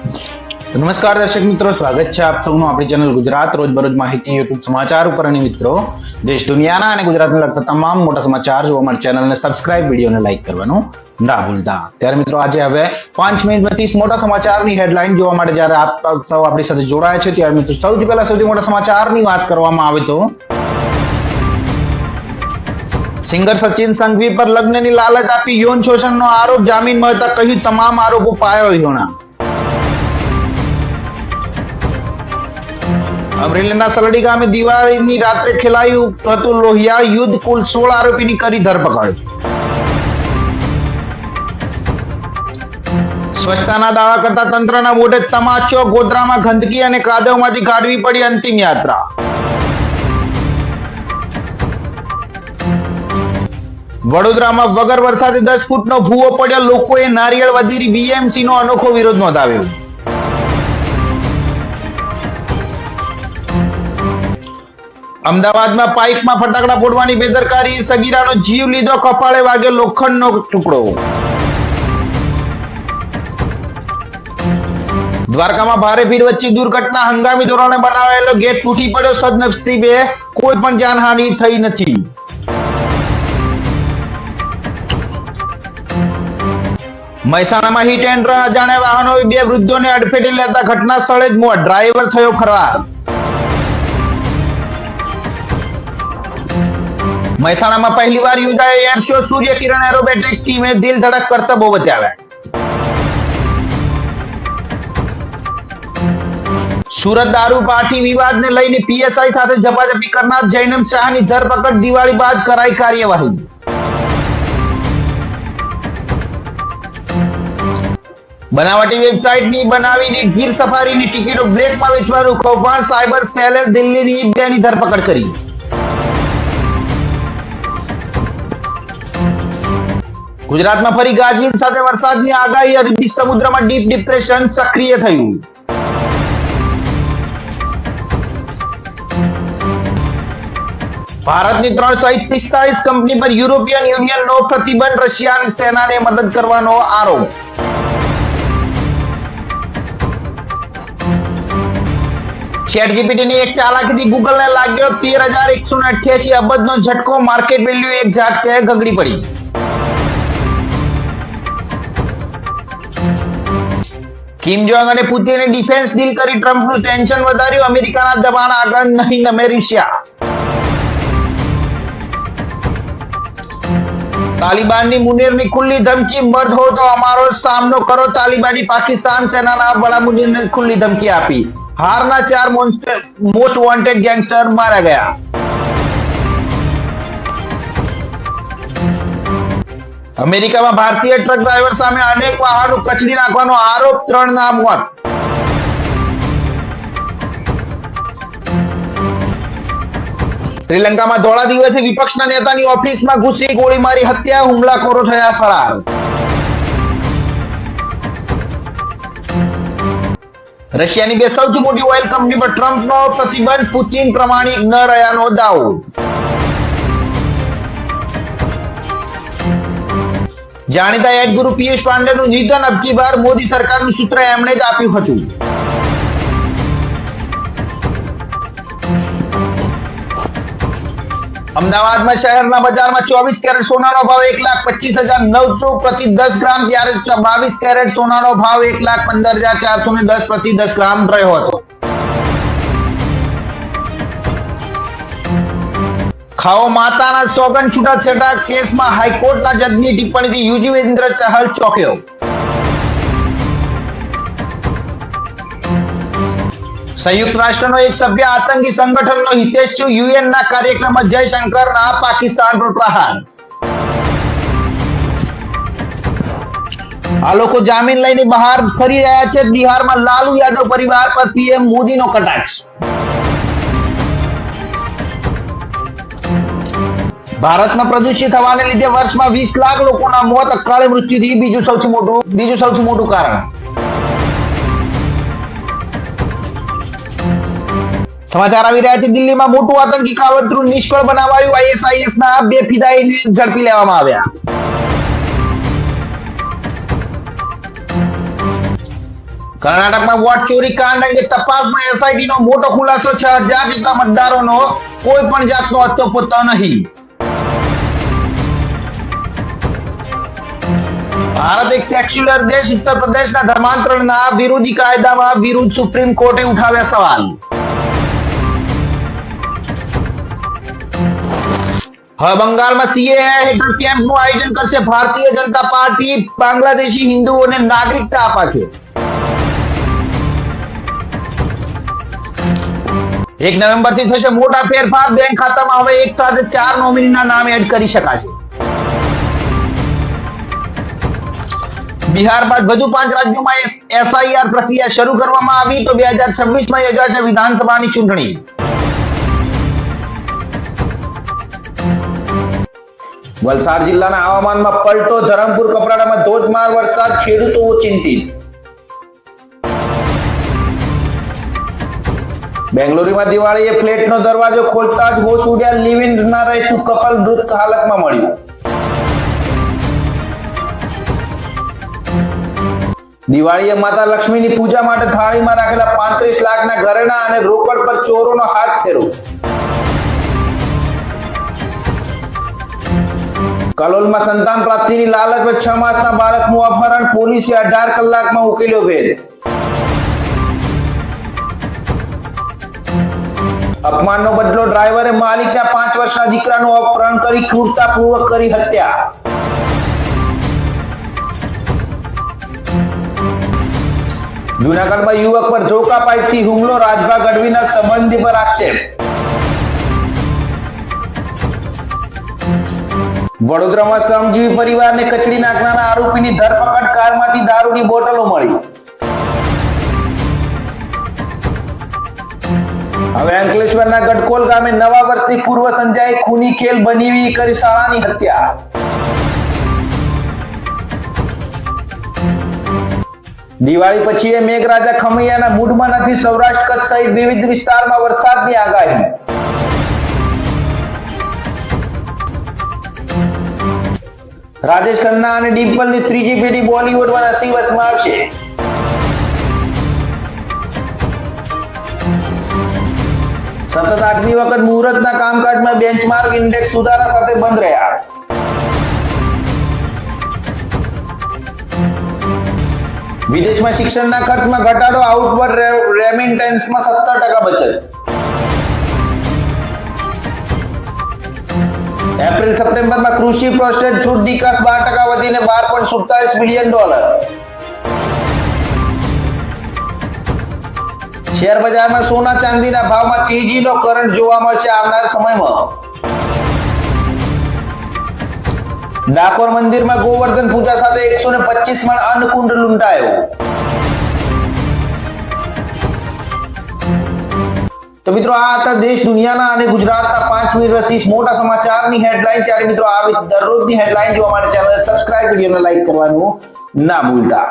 નમસ્કાર દર્શક મિત્રો, સ્વાગત છે આપ સૌનું આપણી ચેનલ ગુજરાત રોજબરોજ માહિતી યુટ્યુબ સમાચાર ઉપર. અને મિત્રો, દેશ દુનિયાના અને ગુજરાતને લગતા તમામ મોટા સમાચાર જોવા માટે ચેનલને સબસ્ક્રાઇબ, વિડીયોને લાઈક કરવાનું ના ભૂલતા. ત્યારે મિત્રો, આજે હવે 5 મિનિટમાં 30 મોટા સમાચારની હેડલાઇન જોવા માટે જ્યારે આપ સૌ આપણી સાથે જોડાયા છે, ત્યારે મિત્રો સૌથી પહેલા સૌથી મોટા સમાચારની વાત કરવામાં આવે તો સિંગર સચિન સંઘવી પર લગ્નની લાલચ આપી યૌન શોષણનો આરોપ, જામીન મળતા કહ્યું તમામ આરોપો પાયો હોના. અમરેલીના સલડી ગામે દિવાળીની રાત્રે ખેલાયું હતું લોહિયા યુદ્ધ, કુલ 16 આરોપીની કરી ધરપકડ. સ્વચ્છતાના દાવા કરતા તંત્રના મોઢે તમાચો, ગોધરામાં ગંદકી અને કાદવમાંથી કાઢવી પડી અંતિમ યાત્રા. વડોદરામાં વગર વરસાદે 10 ફૂટનો ભૂવો પડ્યો, લોકોએ નારિયેળ વધીરી બીએમસી નો અનોખો વિરોધ નોંધાવ્યો. અમદાવાદમાં પાઇપમાં ફટાકડા ફોડવાની બેદરકારી, સગીરાનો જીવ લીધો, કપાળે વાગ્યો લોખંડનો ટુકડો. દ્વારકામાં ભારે ભીડ વચ્ચે દુર્ઘટના, હંગામી ધોરણે બનાવેલો ગેટ તૂટી પડ્યો, સદનસીબે કોઈ પણ જાનહાનિ થઈ નથી. મહેસાણામાં હિટ એન્ડ રન, અજાણ્યા વાહનોએ 2 વૃદ્ધોને અડફેટે લેતા ઘટના સ્થળે જ મોત, ડ્રાઈવર થયો ફરાર. મહેસાણામાં પહેલીવાર યોજાયો એર શો, સૂર્ય કિરણ એરોબેટિક ટીમે દિલ ધડક કરતબો બતાવ્યા. સુરત દારૂ પાર્ટી વિવાદને લઈને પીએસઆઈ સાથે ઝપાઝપી કરનાર જૈનબ શાહની ધરપકડ, દિવાળી બાદ કરાઈ કાર્યવાહી. બનાવટી વેબસાઇટની બનાવીને ગીર સફારીની ટિકિટો બ્લેકમાં વેચવાનું કૌભાંડ, સાયબર સેલે દિલ્હીની 2ની ધરપકડ કરી. ગુજરાતમાં ફરી ગાજવીજ સાથે વરસાદની આગાહી, અરબી સમુદ્રમાં ડીપ ડિપ્રેશન સક્રિય થયું. ભારતની 3 સહિત 45 કંપની પર યુરોપિયન યુનિયનનો પ્રતિબંધ, રશિયાની સેનાને મદદ કરવાનો આરોપ. ChatGPTની એક ચાલાકીથી ગૂગલને લાગ્યો 13,188 અબજનો ઝટકો, માર્કેટ વેલ્યુ એક ઝાટકે ગગડી પડી. કિમ જોંગ અને પુતિને ડિફેન્સ ડીલ કરી ટ્રમ્પનું ટેન્શન વધાર્યું, અમેરિકાના દબાણ આગળ નહીં નમે રશિયા. તાલિબાનની મુનીરની ખુલ્લી ધમકી, મર્દ હો તો અમારો સામનો કરો, તાલિબાની પાકિસ્તાન સેનાના બડા મુનીરને ખુલ્લી ધમકી આપી. હારના 4 મોસ્ટ વોન્ટેડ ગેંગસ્ટર મારા ગયા. અમેરિકામાં ભારતીય ટ્રક ડ્રાઈવર સામે અનેક વાહનો કચડી નાખવાનો આરોપ, 3 ના મોત. શ્રીલંકામાં ધોળા દિવસે વિપક્ષના નેતાની ઓફિસમાં ઘૂસી ગોળી મારી હત્યા, હુમલાખોરો થયા ફરાર. રશિયાની 2 સૌથી મોટી ઓઇલ કંપની પર ટ્રમ્પનો પ્રતિબંધ, પુતિન પ્રમાણિક ન રહ્યાનો દાવો. જાણીતા એડ ગુરુ પિયુષ પાંડેનું નિધન, અબકી બાર મોદી સરકારનું સૂત્ર એમણે જ આપ્યું હતું. અમદાવાદમાં શહેરના બજારમાં 24 કેરેટ સોનાનો ભાવ 1,25,900 પ્રતિ 10 ગ્રામ, જ્યારે 22 કેરેટ સોનાનો ભાવ 1,15,410 પ્રતિ 10 ગ્રામ રહ્યો હતો. ખાઓ માતાના સોગન છૂટાછેડા કેસમાં હાઈકોર્ટના જજની ટિપ્પણીથી યુજવેન્દ્ર ચહલ ચોંક્યો. સંયુક્ત રાષ્ટ્રનો એક સભ્ય આતંકી સંગઠનનો હિતેચ્છુ, યુએનના કાર્યક્રમમાં જયશંકરના પાકિસ્તાન પર પ્રહાર. આ લોકો જામીન લઈને બહાર ફરી રહ્યા છે. બિહારમાં લાલુ યાદવ પરિવાર પર પીએમ મોદીનો કટાક્ષ. ભારતમાં પ્રદૂષિત હવાને લીધે વર્ષમાં 20 લાખ લોકોના મોત, અકાળે મૃત્યુથી બીજું સૌથી મોટું કારણ. સમાચાર આવી રહ્યા છે દિલ્હીમાં મોટું આતંકી કાવતરું નિષ્ફળ બનાવાયું, ISIS ના 2 ફિદાયીને ઝડપી લેવામાં આવ્યા. કર્ણાટકમાં વોટ ચોરી કાંડ અંગે તપાસમાં એસઆઈટી નો મોટો ખુલાસો 6000 જેટલા મતદારોનો કોઈ પણ જાતનો હત્તોપત્તો નહીં. ભારત એક સેક્યુલર દેશ, ઉત્તર પ્રદેશના ધર્માંતરણના વિરોધી કાયદામાં વિરુદ્ધ સુપ્રીમ કોર્ટે ઉઠાવ્યા સવાલ. હવે બંગાળમાં સીએએ હેઠળ કેમ્પનું આયોજન કરશે ભારતીય જનતા પાર્ટી. બાંગ્લાદેશી હિન્દુઓને નાગરિકતા અપાશે. 1 નવેમ્બરથી થશે મોટા ફેરફાર. બેંક ખાતામાં હવે એક સાથે 4 નોમિનીના નામ એડ કરી શકાશે. બિહાર બાદ વધુ 5 રાજ્યોમાં એસઆઈઆર પ્રક્રિયા શરૂ કરવામાં આવી તો 2026માં યોજાશે વિધાનસભાની ચૂંટણી. વલસાડ જિલ્લાના હવામાનમાં પલટો. ધરમપુર કપરાડામાં ધોધમાર વરસાદ, ખેડૂતો ચિંતિત. બેંગ્લોરમાં દિવાળીએ ફ્લેટનો દરવાજો ખોલતા જ હોશ ઉડ્યા. લિવ ઇન ના રહેતું કપલ મૃત હાલતમાં મળ્યું. દિવાળીએ માતા લક્ષ્મીની પૂજા માટે થાળીમાં રાખેલા 35 લાખના ઘરેણા અને રોકડ પર ચોરોનો હાથ ફેરો. કલોલમાં સંતાન પ્રાપ્તિની લાલચમાં 6 માસના બાળકનું અપહરણ. પોલીસે 18 કલાકમાં ઉકેલ્યો ભેદ. અપમાનનો બદલો. ડ્રાઈવરે માલિકના 5 વર્ષના દીકરાનું અપહરણ કરી ક્રૂરતાપૂર્વક કરી હત્યા. જૂનાગઢમાં યુવક પર ધોકા પાઇપથી હુમલો. રાજભા ગઢવીના સંબંધી પર આક્ષેપ. વડોદરામાં શ્રમજીવી પરિવારને કચડી નાખનારા આરોપીની ધરપકડ. કારમાંથી દારૂની બોટલો મળી. હવે અંકલેશ્વરના ગઢકોલ ગામે નવા વર્ષની પૂર્વ સંધ્યાએ ખૂની ખેલ બનીવી કરી શાળાની હત્યા. દિવાળી પછી મેઘરાજા ખમૈયાના મૂડમાં નથી. સૌરાષ્ટ્ર કચ્છ સહિત વિવિધ વિસ્તારમાં વરસાદની આગાહી. રાજેશ ખન્ના અને ડિમ્પલની ત્રીજી પેઢી બોલિવૂડમાં નસીબ અજમાવશે. સતત 8મી વખત મુહૂર્તના કામકાજમાં બેન્ચમાર્ક ઇન્ડેક્સ સુધારા સાથે બંધ રહ્યા. વિદેશમાં શિક્ષણના ખર્ચમાં ઘટાડો. આઉટવર્ડ રેમિટન્સમાં 17% બચત. એપ્રિલ સપ્ટેમ્બરમાં કૃષિ પ્રોસેસ્ડ ફૂડ નિકાસ 12% વધીને $12.47 બિલિયન. શેર બજારમાં સોના ચાંદીના ભાવમાં તેજીનો કરંટ જોવા મળશે આવનાર સમયમાં. ડાકોર મંદિરમાં ગોવર્ધન પૂજા સાથે 125 મણ અન્નકુંડ લૂંટાયો. તો મિત્રો આ હતા દેશ દુનિયાના અને ગુજરાતના 5 મિનિટ 30 મોટા સમાચારની હેડલાઇન. ત્યારે મિત્રો આવી દરરોજની હેડલાઇન જોવા માટે ચેનલ સબસ્ક્રાઇબ, વિડિયોને લાઈક કરવાનું ના ભૂલતા.